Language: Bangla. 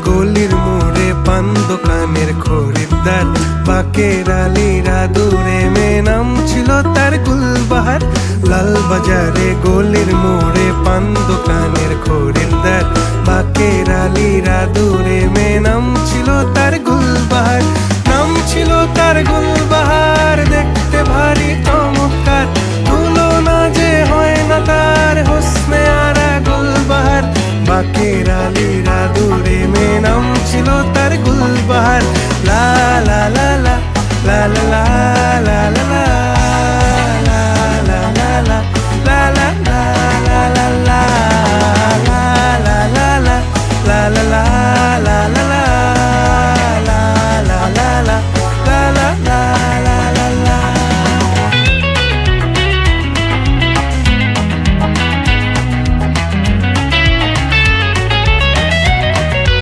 গলির মোড়ে পান দোকানের খরিদ্দার। বাকের আলীরা দূরে মেয়ে নাম ছিল তার গুলবাহার। লালবাজারে গলির মোড়ে পান দোকানের খরিদ্দার। বাকের আলীরা দূরে মেয়ে নাম ছিল তার গুলবাহার। নাম ছিল তার গুলবাহার, দেখতে ভারী চমৎকার, তুলনা যে হয় না তার হোসনে আরা গুলবাহার। বাকের আলীরা দূরে মেয়ে নাম ছিল